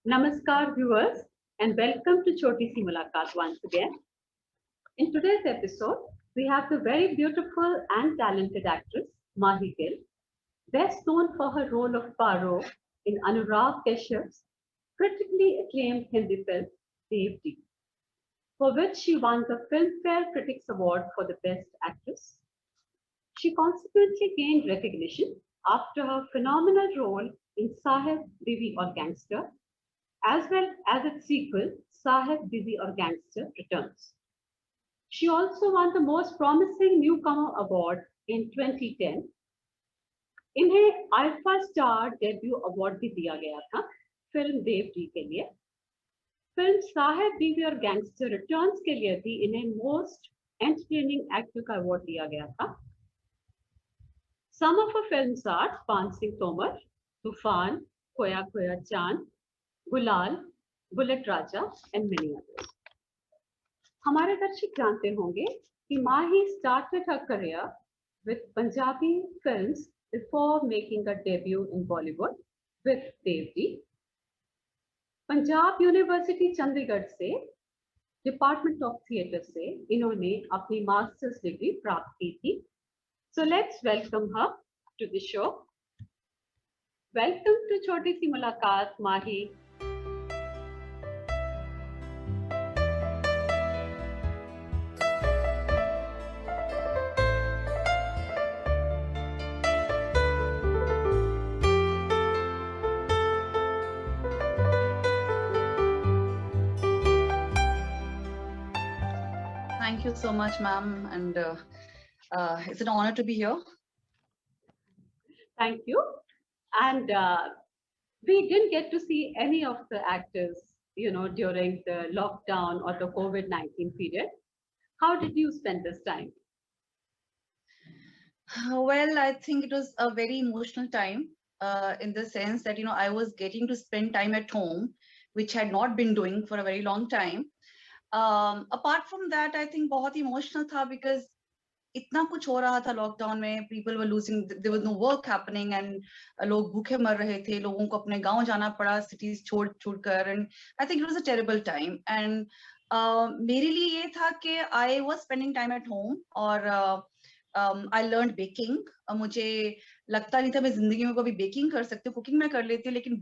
Namaskar viewers and welcome to Choti Si Mulaqat once again. In today's episode, we have the very beautiful and talented actress Mahi Gill, best known for her role of Paro in Anurag Kashyap's critically acclaimed Hindi film Devdi, for which she won the Filmfare Critics Award for the Best Actress. She consequently gained recognition after her phenomenal role in Saheb Biwi or Gangster, as well as its sequel, Saheb Biwi or Gangster Returns. She also won the Most Promising Newcomer Award in 2010. इन्हें alpha star debut award भी दिया गया था film Devji के लिए. Film साहेब बीवी और gangster returns के लिए भी इन्हें मोस्ट एंटरटेनिंग एक्टर का अवार्ड दिया गया था. Some of her films are पान सिंह तोमर, तूफान, खोया खोया चांद, गुलाल, bullet Raja and many others. हमारे दर्शक जानते होंगे कि माही started her career with Punjabi films before making a debut in Bollywood with Devdi. Punjab university Chandigarh से डिपार्टमेंट ऑफ थिएटर से इन्होंने अपनी मास्टर्स डिग्री प्राप्त की थी. So let's welcome her to the show. Welcome to छोटी सी मुलाकात, Mahi. Thank you so much, ma'am, and it's an honor to be here. Thank you. And we didn't get to see any of the actors, during the lockdown or the COVID-19 period. How did you spend this time? Well, I think it was a very emotional time in the sense that, I was getting to spend time at home, which I had not been doing for a very long time. Apart from that, I think बहुत emotional था because इतना कुछ हो रहा था lockdown में. people were losing, there was no work happening and लोग भूखे मर रहे थे. लोगों को अपने गांव जाना पड़ा cities छोड़कर, and I think it was a terrible time. And मेरे लिए ये था कि I was spending time at home और I learned baking. मुझे लगता नहीं था मैं जिंदगी में कभी बेकिंग कर सकती हूँ. कुकिंग मैं कर लेती हूँ लेकिन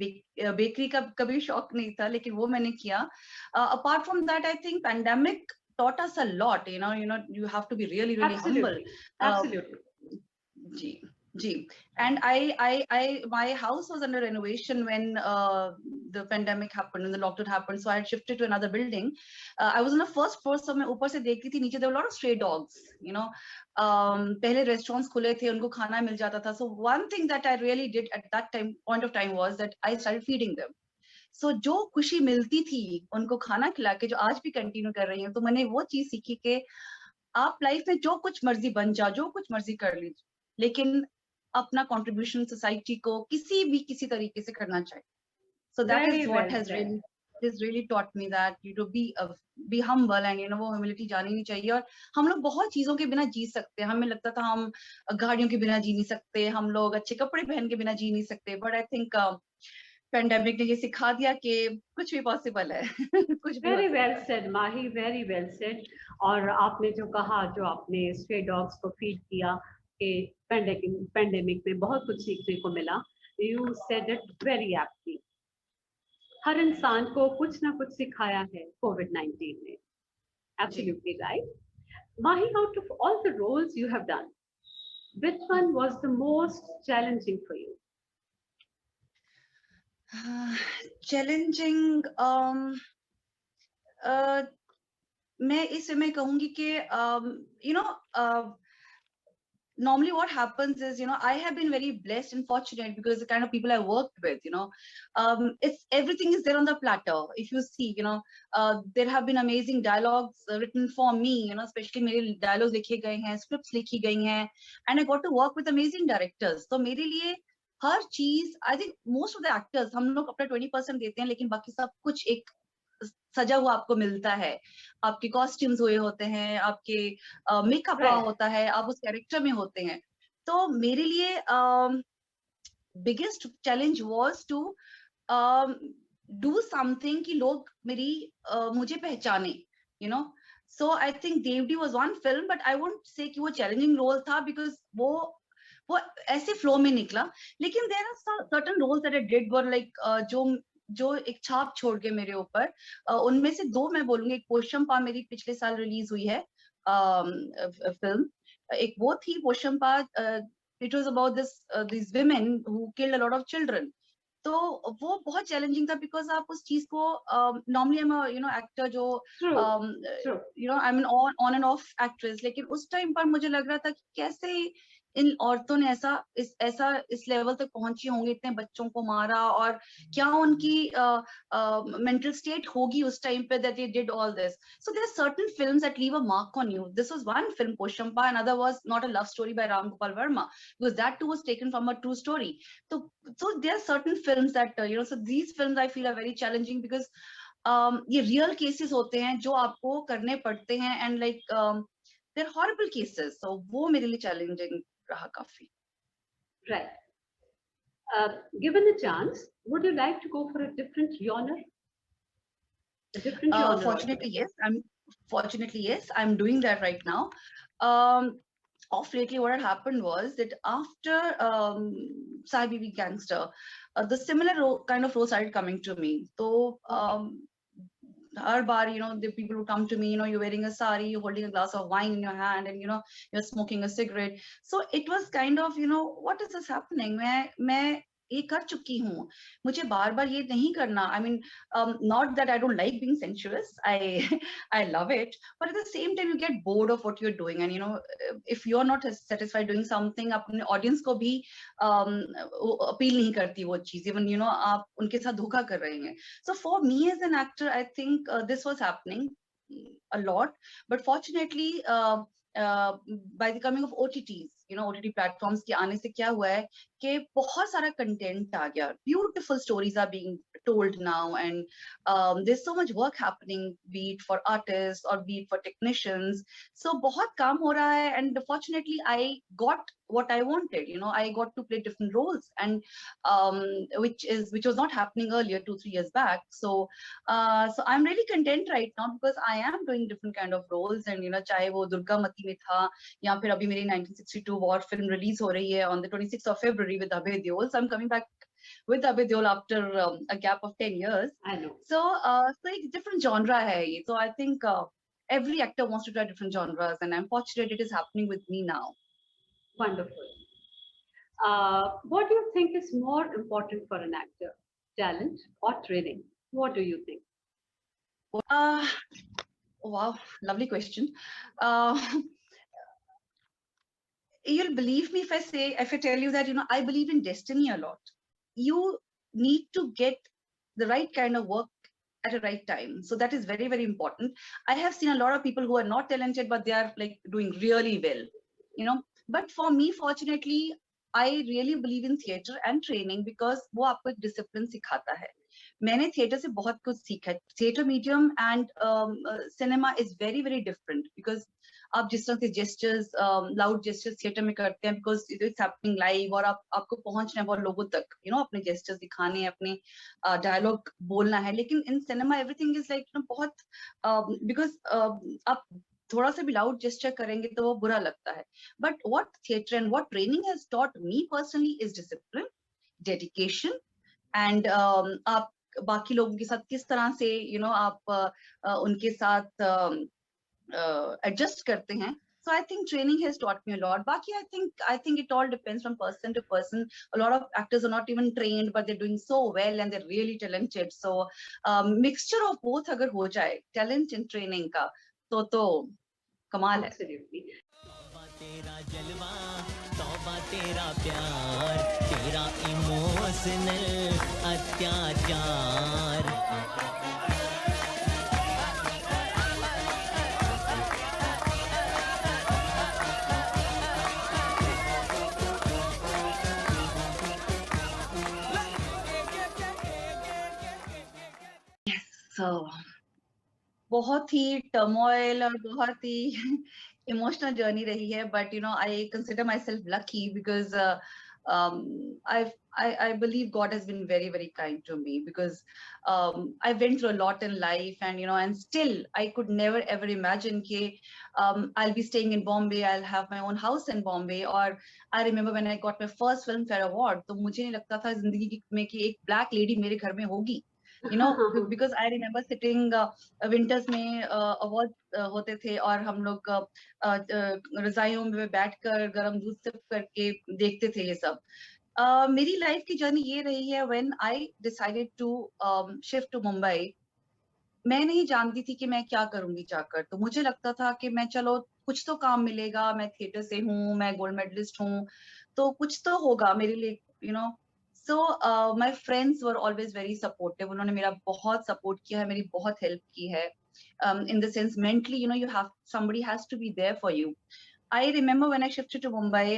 बेकरी का कभी शौक नहीं था, लेकिन वो मैंने किया. Apart from that, I think pandemic taught us a lot. You have to be really humble. Absolutely. Ji. And my house was under renovation when the pandemic happened, when the lockdown happened. So I had shifted to another building. I was on the first floor, so मैं ऊपर से देख रही थी नीचे. There were a lot of stray dogs. पहले restaurants खुले थे, उनको खाना मिल जाता था. So one thing that I really did at that point of time was that I started feeding them. So जो खुशी मिलती थी उनको खाना खिला के, जो आज भी कंटिन्यू कर रही हूँ, तो मैंने वो चीज सीखी कि आप लाइफ में जो कुछ मर्जी बन जाओ, जो कुछ मर्जी कर लीजिए, लेकिन अपना कंट्रीब्यूशन सोसाइटी को किसी तरीके से करना चाहिए. So that is what has really taught me that be humble and वो humility जानी नहीं चाहिए. और हम लोग बहुत चीजों के बिना जी सकते हैं. हमें लगता था हम गाड़ियों के बिना जी नहीं सकते, हम लोग अच्छे कपड़े पहन के बिना जी नहीं सकते. But I think पैंडेमिक ने ये सिखा दिया कि कुछ भी पॉसिबल है. कुछ भी. Very well said, Mahi. Very well said. और आपने जो कहा, जो आपने स्ट्रे डॉग्स को फीड किया कि पैंडेमिक में बहुत कुछ सीखने को मिला. You said it very aptly. हर इंसान को कुछ ना कुछ सिखाया है COVID-19 ने. Absolutely right. Mahi, out of all the roles you have done, which one was the most challenging for you? Challenging. मैं इस समय कहूंगी कि normally what happens is, I have been very blessed and fortunate because the kind of people I worked with, it's everything is there on the platter. If you see, there have been amazing dialogues written for me, especially मेरे dialogues लिखे गए हैं, scripts लिखी गई हैं, and I got to work with amazing directors. तो मेरे लिए हर चीज, I think most of the actors, हम लोग अपना 20% देते हैं, लेकिन बाकी सब कुछ एक सजा हुआ आपको मिलता है. आपके कॉस्ट्यूम्स हुए होते हैं, आपके मेकअप हुआ होता है, आप उस कैरेक्टर में होते हैं. तो मेरे लिए biggest challenge was to do something कि लोग मेरी मुझे पहचाने, you know. So I think Devdi was one film, but I won't say कि वो challenging role था because वो ऐसे flow में निकला. लेकिन there are certain roles that I did were like जो एक छाप छोड़ के मेरे ऊपर, उनमें से दो मैं बोलूंगी. एक पोशंपा मेरी पिछले साल रिलीज हुई है फिल्म. एक वो थी Poshampa. It was about these women who killed a lot of children. तो वो बहुत चैलेंजिंग था बिकॉज आप उस चीज को normally I am you know actor जो you know I mean on and off actress, लेकिन उस टाइम पर मुझे लग रहा था कि कैसे इन औरतों ने ऐसा इस लेवल तक पहुंची होंगी, इतने बच्चों को मारा, और क्या उनकी मेंटल स्टेट होगी उस टाइम पे that they did all this. So there are certain films that leave a mark on you. This was one film, Poshampa. Another was Not a Love Story by Ram Gopal Verma, because that too was taken from a true story. So there are certain films that you know, so these films I feel are very challenging because ये real cases होते हैं जो आपको करने पड़ते हैं, and like they're horrible cases. So वो मेरे लिए challenging रहा काफी. Right. Given a chance, would you like to go for a different genre? A different genre? Fortunately, yes. I'm doing that right now. Of lately, what had happened was that after Sahibi Gangster, the similar kind of role started coming to me. So her bar, you know, the people who come to me, you know, you're wearing a sari, you're holding a glass of wine in your hand, and you know, you're smoking a cigarette. So it was kind of, you know, what is this happening? मैं ये कर चुकी हूँ, मुझे बार बार ये नहीं करना. I mean, not that I don't like being sensuous, I love it, but at the same time you get bored of what you're doing, and you know, if you're not satisfied doing something, अपने audience को भी appeal नहीं करती वो चीज, even you know, आप उनके साथ धोखा कर रहे हैं. So for me as an actor, I think this was happening a lot, but fortunately by the coming of OTTs, you know, OTT platforms के आने से क्या हुआ है कि बहुत सारा content आ गया. Beautiful stories are being told now, and there's so much work happening, be it for artists or be it for technicians. So बहुत काम हो रहा है, and fortunately I got what I wanted. You know, I got to play different roles, and which was not happening earlier 2-3 years back. So so I'm really content right now because I am doing different kind of roles, and you know, चाहे वो दुर्गा मती में था या फिर अभी मेरी 1962 war film release हो रही है on the 26th of February with Abhay Deol. So I'm coming back with Abhay Deol after a gap of 10 years. I know. So so एक different genre है ये. So I think every actor wants to try different genres, and I'm fortunate it is happening with me now. Wonderful. What do you think is more important for an actor, talent or training? What do you think? Wow, lovely question. You'll believe me if I tell you that, you know, I believe in destiny a lot. You need to get the right kind of work at a right time. So that is very, very important. I have seen a lot of people who are not talented, but they are like doing really well, you know. But for me, fortunately, I really believe in theater and training because वो आपको एक discipline सिखाता है. मैंने theater से बहुत कुछ सीखा. Theater medium and cinema is very, very different because आप जिस तरह से gestures, loud gestures theater में करते हैं because it's happening live, और आपको पहुंचना है बहुत लोगों तक, you know, अपने gestures दिखाने, अपने dialogue बोलना है. लेकिन in cinema everything is like, you know, बहुत because आप थोड़ा सा भी loud gesture करेंगे तो वो बुरा लगता है. But what theater and what training has taught me personally is discipline, dedication, and आप बाकी लोगों के साथ किस तरह से, you know, आप उनके साथ adjust करते हैं. So I think training has taught me a lot. Baki, I think it all depends from person to person. A lot of actors are not even trained, but they're doing so well and they're really talented. So mixture of both अगर हो जाए, talent and training का, तो कमाल है. Absolutely. तेरा जलवा, तौबा तेरा प्यार, तेरा इमोशनल अत्याचार. So बहुत ही turmoil और बहुत ही emotional journey रही है, but you know, I consider myself lucky because I believe God has been very, very kind to me, because I went through a lot in life, and and still I could never ever imagine that I'll be staying in Bombay, I'll have my own house in Bombay. Or I remember when I got my first Filmfare Award, तो मुझे नहीं लगता था जिंदगी में कि एक black lady मेरे घर में होगी. Because I remember sitting winters में awards होते थे, और हम लोग रजाइयों में बैठकर गरम दूध सिप करके देखते थे ये सब. मेरी लाइफ की जर्नी ये रही है. When I decided to shift to Mumbai, मैं नहीं जानती थी कि मैं क्या करूंगी जाकर. तो मुझे लगता था कि मैं, चलो कुछ तो काम मिलेगा, मैं थिएटर से हूँ, मैं गोल्ड मेडलिस्ट हूँ, तो कुछ तो होगा मेरे लिए. So my friends were always very supportive. उन्होंने मेरा बहुत सपोर्ट किया है, मेरी बहुत हेल्प की है. In the sense mentally, you have somebody has to be there for you. I remember when I shifted to Mumbai,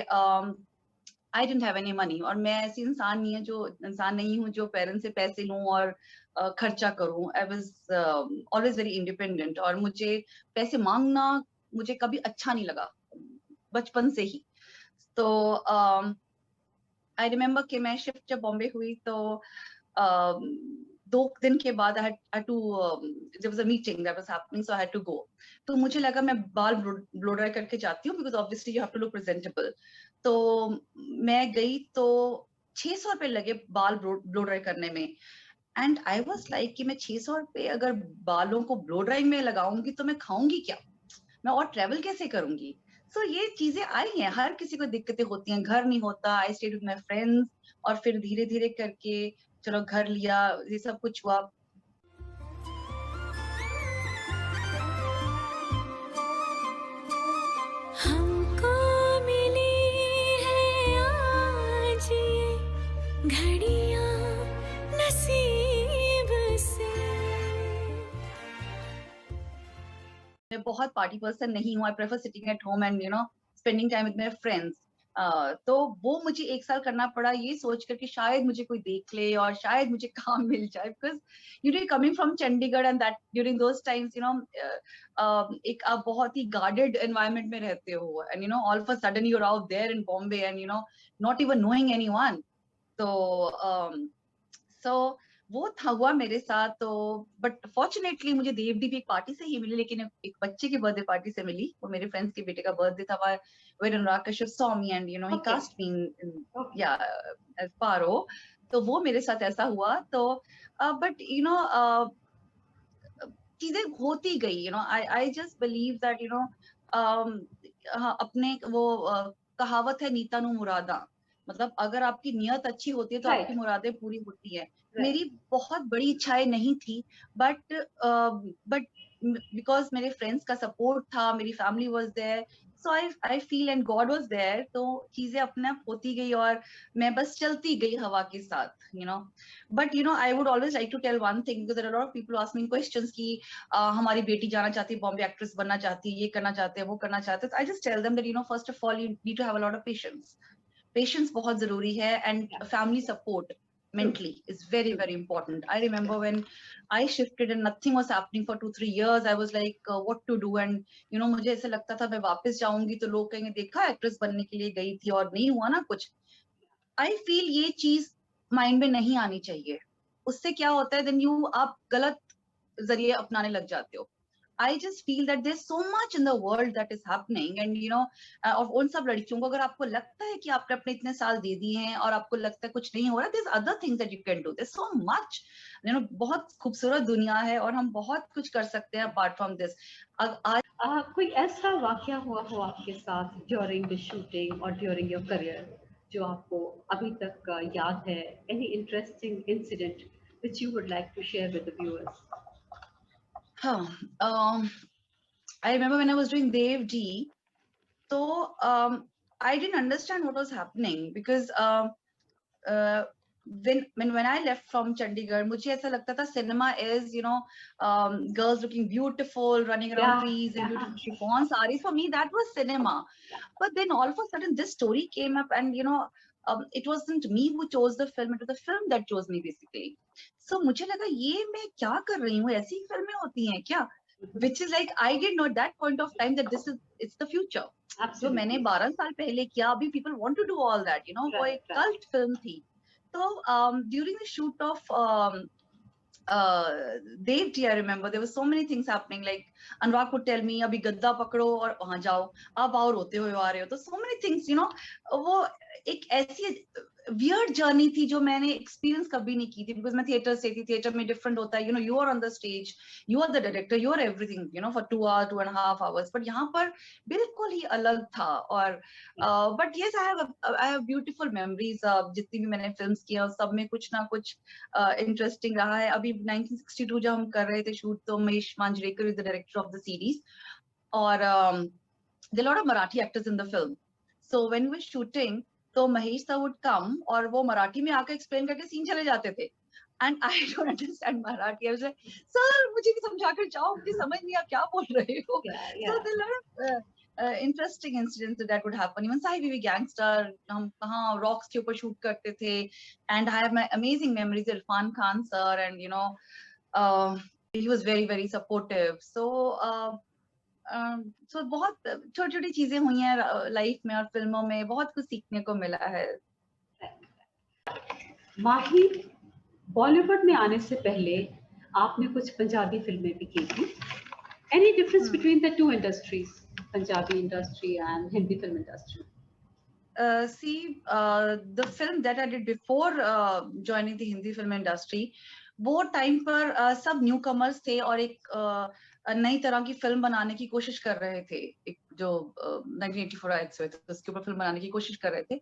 I didn't have any money. और मैं ऐसी इंसान नहीं हूँ जो पेरेंट्स से पैसे लूं और खर्चा करूं. I was always very independent, और मुझे पैसे मांगना मुझे कभी अच्छा नहीं लगा बचपन से ही. तो आई रिमेम्बर कि मैं शिफ्ट जब बॉम्बे हुई, तो 2 दिन के बाद I had to there was a meeting that was happening, so I had to go. तो मुझे लगा मैं बाल ब्लो ड्राई करके जाती हूँ, because obviously you have to look presentable. तो मैं गई, तो 600 रुपए लगे बाल ब्लो ड्राई करने में. एंड आई वाज लाइक कि मैं 600 रुपए अगर बालों को ब्लो ड्राइंग में लगाऊंगी तो मैं खाऊंगी क्या, मैं और ट्रेवल कैसे करूंगी. सो ये चीजें आई हैं, हर किसी को दिक्कतें होती हैं, घर नहीं होता. I stayed with my friends, और फिर धीरे धीरे करके चलो घर लिया, ये सब कुछ हुआ. हमको मिली है आज ये घड़ियां नसीब से. मैं बहुत पार्टी पर्सन नहीं हूँ. I prefer sitting at home and spending time with my friends. तो वो मुझे 1 साल करना पड़ा, ये सोचकर कि शायद मुझे कोई देख ले और शायद मुझे काम मिल जाए. Because coming from Chandigarh, and that during those times, एक आप बहुत ही गार्डेड एनवायरनमेंट में रहते हो, and all of a sudden you are out there in Bombay, and not even knowing anyone. तो वो था हुआ मेरे साथ. तो बट फॉर्चुनेटली मुझे देवडी भी एक पार्टी से ही मिली, लेकिन एक बच्चे की बर्थडे पार्टी से मिली. वो मेरे फ्रेंड्स के बेटे का बर्थडे था, where Anurag Kashyap saw me and he Okay. cast me as Paro. तो वो मेरे साथ ऐसा हुआ. तो but चीजें होती गई. I just believe that अपने वो कहावत है, नीता नु मुरादा. मतलब अगर आपकी नियत अच्छी होती है तो Right. आपकी मुरादें पूरी होती है. Right. मेरी बहुत बड़ी इच्छाएं नहीं थी, बट बिकॉज मेरे फ्रेंड्स का सपोर्ट था, मेरी family was there, so I feel and God was there. तो चीजें अपने आप होती गई और मैं बस चलती गई हवा के साथ. But I would always like to tell one thing, because there are lot of people asking questions कि हमारी बेटी जाना चाहती है बॉम्बे, एक्ट्रेस बनना चाहती है, ये करना चाहते हैं, वो करना चाहते हैं. I just tell them that first of all you need to have a lot of patience बहुत जरूरी है, and family support mentally is very, very important. I remember when I shifted and nothing was happening for 2-3 years, I was like what to do, and मुझे ऐसे लगता था मैं वापस जाऊंगी तो लोग कहेंगे देखा एक्ट्रेस बनने के लिए गई थी और नहीं हुआ ना कुछ. I feel ये चीज माइंड में नहीं आनी चाहिए. उससे क्या होता है, then आप गलत जरिए अपनाने लग जाते हो. I just feel that there's so much in the world that is happening, and और उन सब लड़कियों को अगर आपको लगता है कि आपने अपने इतने साल दे दिए हैं और आपको लगता है कुछ नहीं हो रहा, there's other things that you can do. There's so much, बहुत खूबसूरत दुनिया है और हम बहुत कुछ कर सकते हैं apart from this. आज कोई ऐसा वाकया हुआ हो आपके साथ during the shooting or during your career जो आपको अभी तक याद है? Any interesting incident which you would like to share with the viewers? I remember when I was doing Dev Ji, so I didn't understand what was happening, because when I left from Chandigarh, मुझे ऐसा लगता था cinema is girls looking beautiful, running around trees in beautiful chiffon sarees. For me, that was cinema. But then all of a sudden, this story came up, and it wasn't me who chose the film; it was the film that chose me, basically. So मुझे लगा ये मैं क्या कर रही हूँ, ऐसी फिल्में होती हैं क्या? which is like I didn't know at that point of time that it's the future. जो मैंने Absolutely. 12 साल पहले किया, अभी people want to do all that, you know, वो Right, एक right. cult film थी. So during the shoot of Devti, I remember there were so many things happening. Like Anurag would tell me, "Abhi gadda pakdo और वहाँ जाओ, अब आओ रोते हुए आ रहे हो." तो so many things, you know, वो एक ऐसी weird journey थी जो मैंने experience कभी नहीं की थी, because मैं theater से थी. Theater में different होता है, you know, you are on the stage, you are the director, you are everything, you know, for 2 hours, 2.5 hours. But यहाँ पर बिल्कुल ही अलग था. और but yes, I have beautiful memories. जितनी भी मैंने films किया उस सब में कुछ ना कुछ interesting रहा है. अभी 1962 जब हम कर रहे थे shoot, तो Mahesh Manjrekar is the director of the series. और there are a lot of Marathi actors in the film. So when we were shooting, तो महेश sir would come और वो मराठी में आकर explain करके scene चले जाते थे. And I don't understand Marathi. I was like, sir, मुझे भी समझा कर जाओ, मुझे समझ नहीं आप क्या बोल रहे हो. Yeah, So yeah. there are a lot of interesting incidents that would happen. Even Sahi Bibi Gangster, हम कहाँ rocks के ऊपर shoot करते थे. And I have my amazing memories of Irfan Khan sir, and you know, he was very very supportive. So so बहुत छोटी छोटी चीजें हुई हैं लाइफ में और फिल्मों में, बहुत कुछ सीखने को मिला है. माही, बॉलीवुड में आने से पहले आपने कुछ पंजाबी फिल्में भी की थी. Any difference between the two industries, Punjabi industry and Hindi film industry? See, the film that I did before joining the Hindi film industry, वो टाइम पर सब न्यूकमर्स थे और एक नई तरह की फिल्म बनाने की कोशिश कर रहे थे. एक जो 1984 आए थे उसके ऊपर फिल्म बनाने की कोशिश कर रहे थे.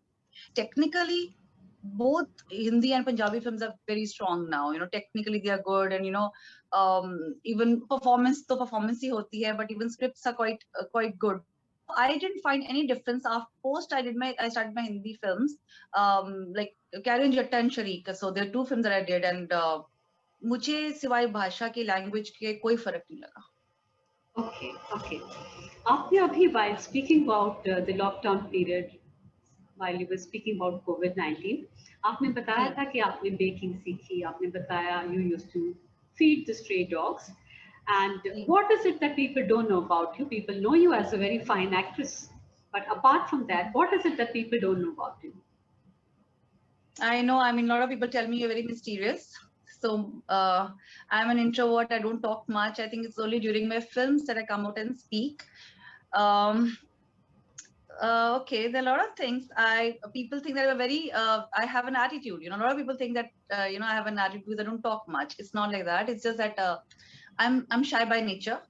Technically, both Hindi and Punjabi films are very strong now. You know, technically they are good, and you know, even performance तो performance ही होती है, but even scripts are quite good. I didn't find any difference after post I started my Hindi films, like Carry On Jatta and Sharika. So there are two films that I did, and मुझे सिवाय भाषा की language के कोई फर्क नहीं लगा. Okay, okay. आपने अभी while speaking about the lockdown period, while you were speaking about COVID-19, आपने बताया था कि आपने baking सीखी, आपने बताया you used to feed the stray dogs. And what is it that people don't know about you? People know you as a very fine actress. But apart from that, what is it that people don't know about you? I know, I mean, a lot of people tell me you're very mysterious. So I'm an introvert, I don't talk much. I think it's only during my films that I come out and speak. Okay, there are a lot of things. People think that I have an attitude. You know, a lot of people think that you know, I have an attitude because I don't talk much. It's not like that. It's just that I'm shy by nature,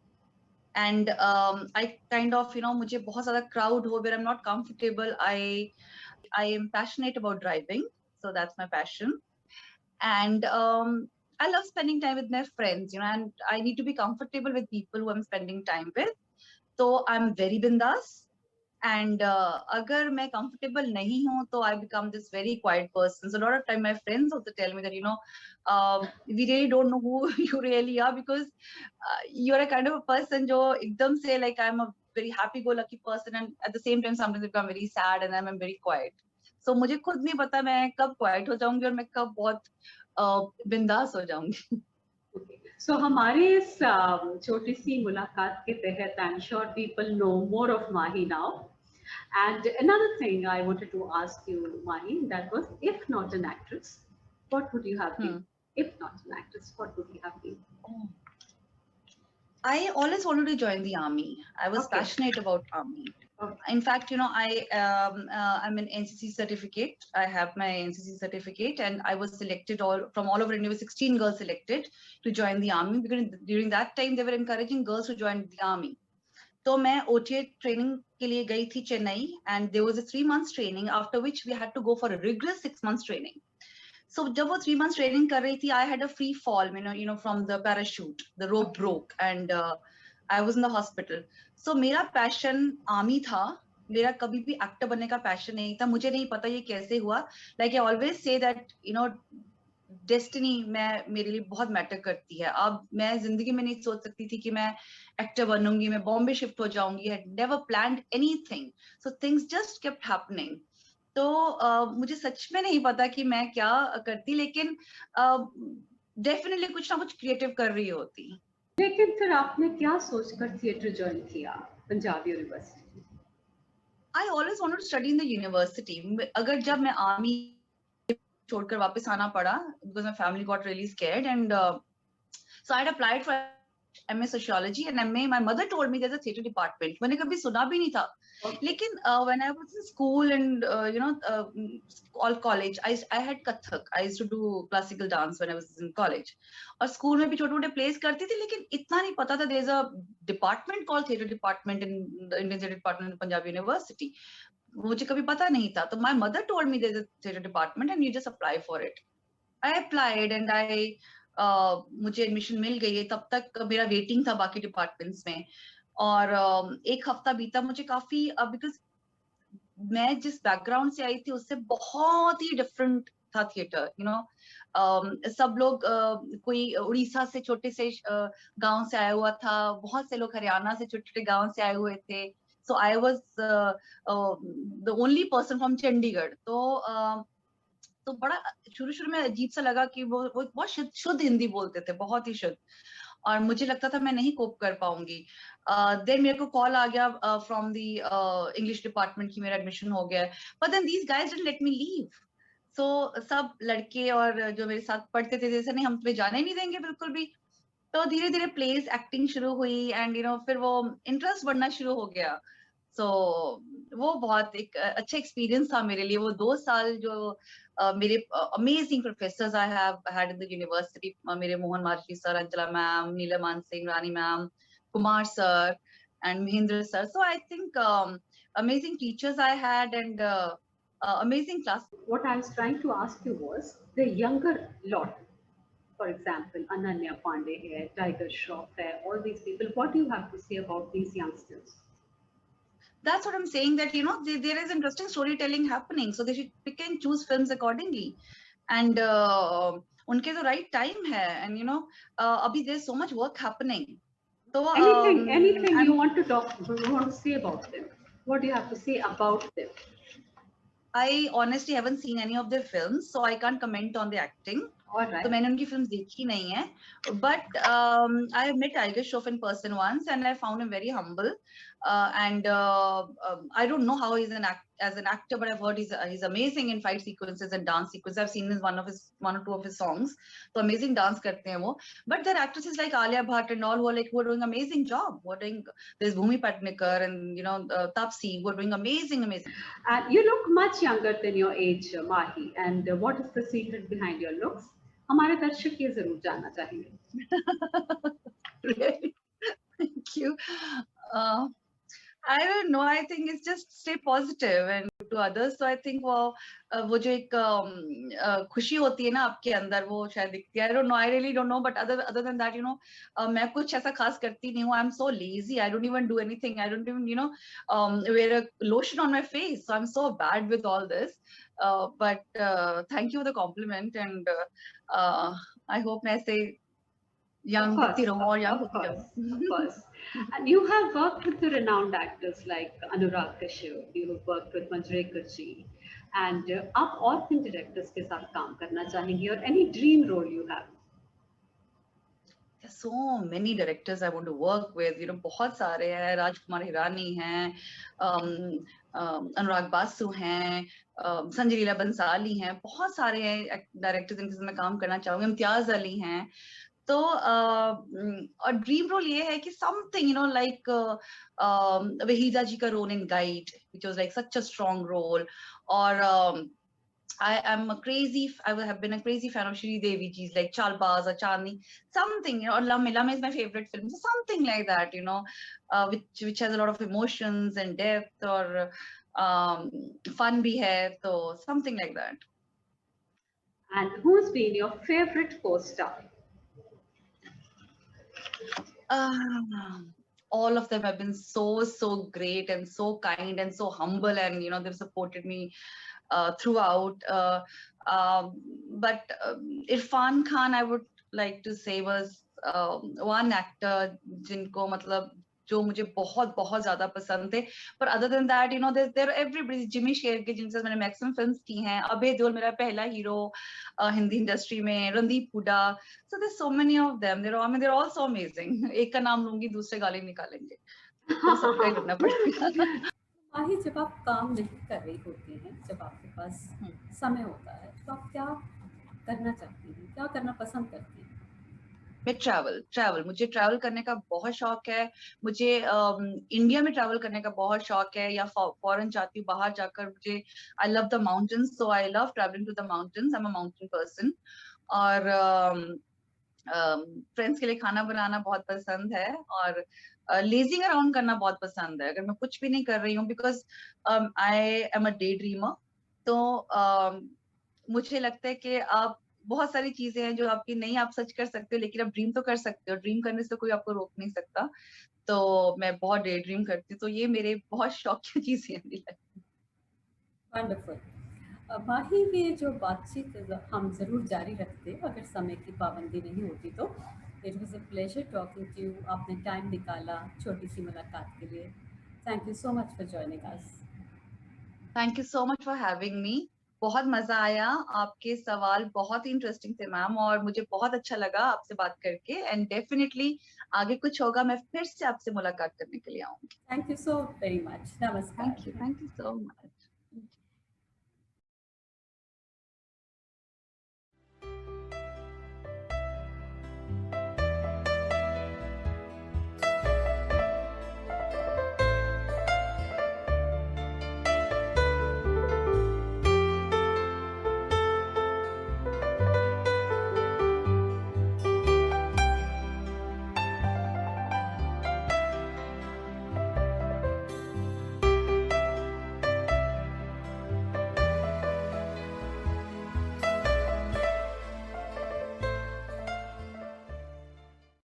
and I kind of, you know, मुझे बहुत ज़्यादा crowd हो where I'm not comfortable. I am passionate about driving, so that's my passion, and I love spending time with my friends. You know, and I need to be comfortable with people who I'm spending time with. So I'm very bindas. And अगर मैं comfortable नहीं हूँ तो I become this very quiet person. So a lot of time my friends also tell me that, you know, we really don't know who you really are, because you're a kind of a person जो एकदम से, like, I'm a very happy-go-lucky person, and at the same time sometimes I become very sad and I'm very quiet. So मुझे खुद नहीं पता मैं कब quiet हो जाऊंगी और मैं कब बहुत बिंदास हो जाऊंगी. So हमारे इस छोटी सी मुलाकात के तहत I'm sure people know more of Mahi now. And another thing I wanted to ask you, Mahi, that was, if not an actress, what would you have been? If not an actress, what would you have been? I always wanted to join the army. I was Okay. passionate about army. Okay. In fact, you know, I'm an NCC certificate. I have my NCC certificate, and I was selected from all over India. 16 girls selected to join the army, because during that time they were encouraging girls to join the army. So मैं OTA training के लिए गई थी Chennai, and there was a 3 months training, after which we had to go for a rigorous 6 months training. So जब वो 3 months training कर रही थी, I had a free fall, you know, from the parachute. The rope broke, and I was in the hospital. So मेरा passion army था. मेरा कभी भी actor बनने का passion नहीं था. मुझे नहीं पता ये कैसे हुआ. Like I always say that, you know, destiny मेरे लिए बहुत मैटर करती है. अब मैं जिंदगी में नहीं सोच सकती थी कि मैं एक्टर बनूंगी, मैं बॉम्बे शिफ्ट हो जाऊंगी. I had never planned anything. So things just kept happening. तो मुझे सच में नहीं पता कि मैं क्या करती, लेकिन डेफिनेटली कुछ ना कुछ क्रिएटिव कर रही होती. लेकिन फिर आपने क्या सोचकर थिएटर ज्वाइन किया Punjab university? I always wanted to study in the university. अगर जब मैं आर्मी छोड़कर वापस आना पड़ा, because my family got really scared, and so I had applied for MA Sociology and MA. My mother told me there's a theatre department. मैंने कभी सुना भी नहीं था. लेकिन when I was in school and all college, I had Kathak. I used to do classical dance when I was in college. और school में भी छोटे मोटे plays करती थी, लेकिन इतना नहीं पता था there's a department called theatre department in the Indian Theatre Department in Punjab University. मुझे कभी पता नहीं था. तो my mother told me there's a theatre department and you just apply for it. I applied and मुझे admission मिल गई है. तब तक मेरा वेटिंग था बाकी डिपार्टमेंट्स में, और एक हफ्ता बीता. मुझे काफी बिकॉज मैं जिस बैकग्राउंड से आई थी उससे बहुत ही डिफरेंट था थिएटर, यू नो. सब लोग कोई उड़ीसा से छोटे से गांव से आया हुआ था, बहुत से लोग हरियाणा से छोटे छोटे गांव से आए हुए थे. So I was the only person from Chandigarh. तो बड़ा शुरू शुरू में अजीब सा लगा कि वो बहुत शुद्ध हिंदी बोलते थे, बहुत ही शुद्ध, और मुझे लगता था मैं नहीं कोप कर पाऊंगी. देन मेरे को कॉल आ गया फ्रॉम द इंग्लिश डिपार्टमेंट की मेरा एडमिशन हो गया, but then these guys didn't let me leave. सो सब लड़के और जो मेरे साथ पढ़ते थे जैसे नहीं हम तुम्हें जाने नहीं देंगे बिल्कुल भी. तो धीरे धीरे प्लेस एक्टिंग शुरू हुई एंड यू नो फिर वो इंटरेस्ट बढ़ना शुरू हो गया. सो वो बहुत एक अच्छा एक्सपीरियंस था मेरे लिए वो 2 साल जो मेरे amazing professors I have had in the university. मेरे Mohan Marji sir, Anjala ma'am, Neela Maan Singh, Rani ma'am, Kumar sir and Mahindra sir. So I think amazing teachers I had and amazing class. What I was trying to ask you was the younger lot, for example, Ananya Pandey here, Tiger Shroff here, all these people, what do you have to say about these youngsters? That's what I'm saying, that you know there is interesting storytelling happening, so they should pick and choose films accordingly, and unke to right time hai, and you know abhi there's so much work happening. So anything you want to say about them? What do you have to say about them? I honestly haven't seen any of their films, so I can't comment on the acting. All right. तो मैंने उनकी film देखी नहीं है, but I have met Tiger Shroff in person once and I found him very humble, and I don't know how he's as an actor, but I've heard he's amazing in fight sequences and dance sequences. I've seen one or two of his songs, so amazing dance करते हैं वो. But there are actresses like Alia Bhatt and all who are doing amazing job. There's Bhumi Patnikar and you know Taapsee who are doing amazing. And you look much younger than your age, Mahi. And what is the secret behind your looks? हमारे दर्शक ये जरूर जानना चाहेंगे. Really? Thank you. I don't know. I think it's just stay positive and to others. So I think वो जो एक खुशी होती है ना आपके अंदर वो शायद दिखती है. I don't know. I really don't know. But other than that, you know, मैं कुछ ऐसा खास करती नहीं हूँ. I'm so lazy. I don't even do anything. I don't even you know wear a lotion on my face. So I'm so bad with all this. But thank you for the compliment, and I hope मैं ऐसे young दिखती रहूँ और young होती रहूँ. Of course. And you have worked with the renowned actors like Anurag Kashyap, you have worked with Manjrekar ji, and आप और किन directors के साथ काम करना चाहेंगे, or any dream role you have? There's so many directors I want to work with. You know, बहुत सारे हैं. राजकुमार हिरानी हैं, अनुराग बासु हैं, संजय लीला बंसाली हैं. बहुत सारे हैं डायरेक्टर्स जिनके साथ मैं काम करना चाहूंगी. इम्तियाज अली हैं. तो और ड्रीम रोल ये है कि something you know like Waheeda ji का role in Guide, which was like such a strong role. और I have been a crazy fan of Shri Devi ji's like Chalbaz or Chandni, something, you know, or Lame is my favorite film, so something like that, you know, which has a lot of emotions and depth, or fun bhi hai, so something like that. And who's been your favorite co-star? All of them have been so great and so kind and so humble, and you know they've supported me throughout. But Irfan Khan, I would like to say, was one actor जिनको मतलब जो मुझे बहुत बहुत ज्यादा पसंद थे। पर other than that, you know, there everybody, Jimmy Shergill जिनसे मैंने मैक्सिमम फिल्म्स की हैं, अभय देओल मेरा पहला हीरो हिंदी इंडस्ट्री में, Randeep Hooda, so there so many of them, they're all so amazing. एक का नाम लूंगी, दूसरे गाली निकालेंगे, तो सबका ही करना पड़ेगा। माही, जब आप काम नहीं कर रही होती हैं, जब आपके पास समय होता है, तो आप क्या करना चाहती हैं, क्या करना पसंद करती हैं? मैं ट्रैवल मुझे ट्रैवल करने का बहुत शौक है। मुझे इंडिया में ट्रैवल करने का बहुत शौक है, या फॉरेन जाती हूँ बाहर जाकर। मुझे I love the mountains, so I love travelling to the mountains, I am a mountain person. और फ्रेंड्स के लिए खाना बनाना बहुत पसंद है, और लेजिंग अराउंड करना बहुत पसंद है अगर मैं कुछ भी नहीं कर रही हूँ, because I am a day dreamer. तो मुझे लगता है कि आप बहुत सारी चीजें हैं जो आपकी नहीं आप सच कर सकते हो, लेकिन आप ड्रीम तो कर सकते हो। ड्रीम करने से कोई आपको रोक नहीं सकता। तो मैं बहुत डे ड्रीम करती हूँ, तो ये मेरे बहुत शौक की चीजें हैं मेरी लाइफ। वंडरफुल। माही, ये जो बातचीत हम ज़रूर जारी रखते अगर समय की पाबंदी नहीं होती तो। It was a pleasure talking to you. आपने टाइम निकाला छोटी सी मुलाकात के लिए। Thank you so much for joining us. Thank you so much for having me. बहुत मजा आया, आपके सवाल बहुत ही इंटरेस्टिंग थे मैम, और मुझे बहुत अच्छा लगा आपसे बात करके। एंड डेफिनेटली आगे कुछ होगा, मैं फिर से आपसे मुलाकात करने के लिए आऊंगी। Thank you so very much. नमस्कार। Thank you so much.